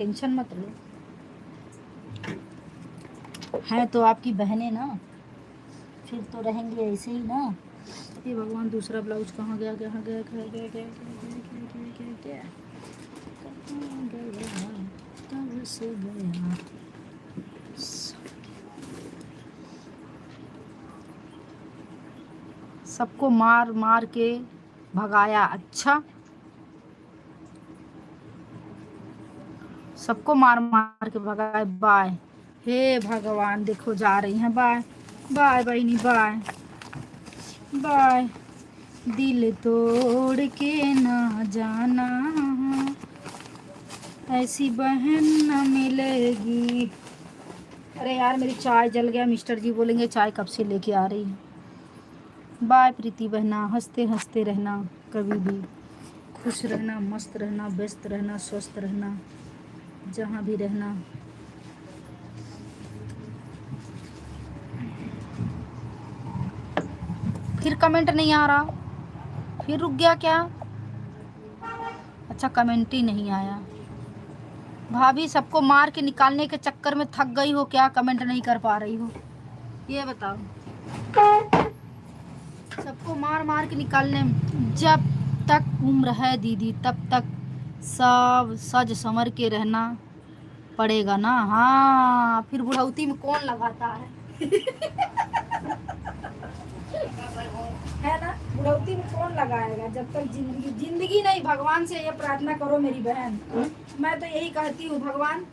Tension मत लो, है तो आपकी बहनें ना, फिर तो रहेंगे ऐसे ही ना। ये भगवान, दूसरा ब्लाउज कहाँ गया, कहाँ गया, कहाँ गया, क्या क्या क्या क्या कहाँ गया, कब से गया। सबको मार मार के भगाया। अच्छा, सबको मार मार के भगाए। बाय, हे भगवान, देखो जा रही हैं। बाय बाय बहनी, बाय बाय। दिल तोड़ के ना जाना, ऐसी बहन न मिलेगी। अरे यार, मेरी चाय जल गया। मिस्टर जी बोलेंगे चाय कब से लेके आ रही है। बाय प्रीति बहना, हंसते हंसते रहना, कभी भी खुश रहना, मस्त रहना, व्यस्त रहना, स्वस्थ रहना, जहाँ भी रहना। फिर कमेंट नहीं आ रहा, फिर रुक गया क्या? अच्छा, कमेंट ही नहीं आया। भाभी, सबको मार के निकालने के चक्कर में थक गई हो क्या? कमेंट नहीं कर पा रही हो, ये बताओ। सबको मार मार के निकालने में, जब तक उम्र है दीदी तब तक सब सज संवर के रहना पड़ेगा ना। हाँ, फिर बुढ़ौती में कौन लगाता है? है ना, बुढ़ौती में कौन लगाएगा? जब तक जिंदगी, जिंदगी नहीं। भगवान से ये प्रार्थना करो मेरी बहन, मैं तो यही कहती हूँ, भगवान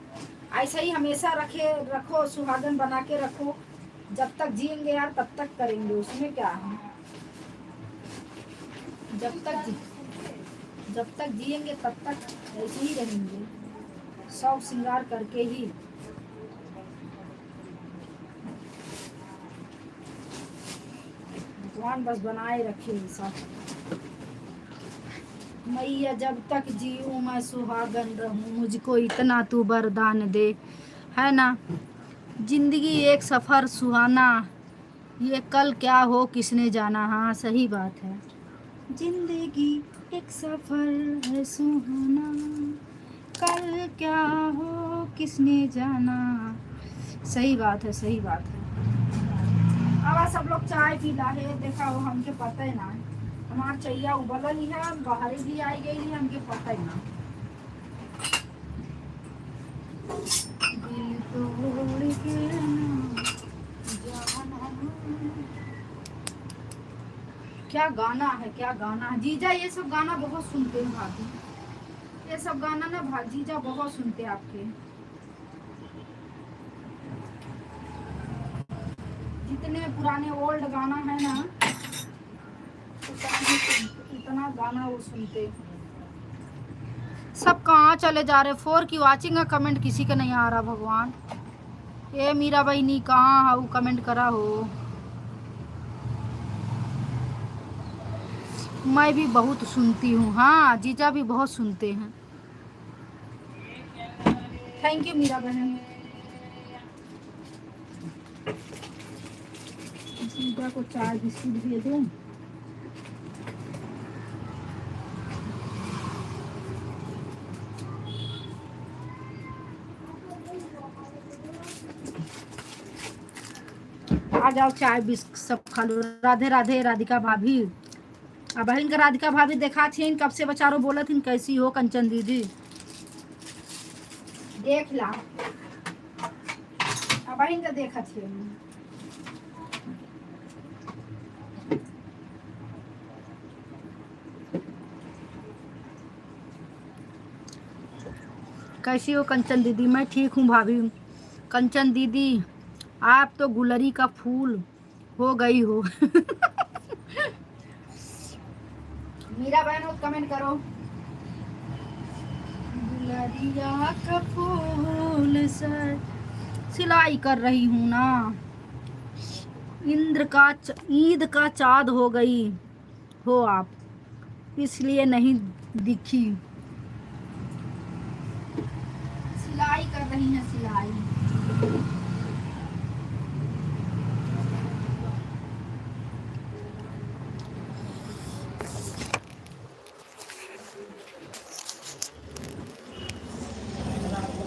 ऐसा ही हमेशा रखो, सुहागन बना के रखो। जब तक जिएंगे यार तब तक करेंगे, उसमें क्या है। जब तक जिएंगे तब तक ऐसे ही रहेंगे, सब श्रृंगार करके ही। भगवान बस बनाए रखे सब। मैया, जब तक जीऊँ मैं सुहागन रहूं, मुझको इतना तू वरदान दे। है ना, जिंदगी एक सफर सुहाना, ये कल क्या हो किसने जाना। हाँ, सही बात है। जिंदगी एक सफर है सुहाना, कल क्या हो किसने जाना। सही बात है, सही बात है। अब सब लोग चाय पी ला है, देखा हो, हमके पता है ना। हमार चैया उबल ही है, बाहर भी आई गई है, हमके पता ही ना। दिल तोड़ के ना जाना। क्या गाना है, क्या गाना है जीजा। ये सब गाना बहुत सुनते हैं भाभी, ये सब गाना ना जीजा बहुत सुनते हैं आपके। जितने पुराने ओल्ड गाना है ना, इतना गाना वो सुनते। सब कहाँ चले जा रहे? 4 की वाचिंग का कमेंट किसी का नहीं आ रहा। भगवान, ये मीरा बहनी कहाँ हो, कमेंट करा हो। मैं भी बहुत सुनती हूँ। हाँ, जीजा भी बहुत सुनते हैं। थैंक यू मीरा बहन। जीजा को चाय बिस्कुट दे दूँ। आ जाओ, चाय बिस्कुट सब खा लो। राधे राधे राधिका भाभी। अब बहन का राधिका भाभी देखा थी कब से बचारो बोला थी कैसी हो कंचन दीदी, देख ला। अब बहन का देखा थी। कैसी हो कंचन दीदी? मैं ठीक हूँ भाभी। कंचन दीदी, आप तो गुलरी का फूल हो गई हो। मीरा बहन हो कमेंट करो। गुलरिया का फूल सर, सिलाई कर रही हूँ ना। ईद का चाँद हो गई हो आप, इसलिए नहीं दिखी। सिलाई कर रही हैं, सिलाई।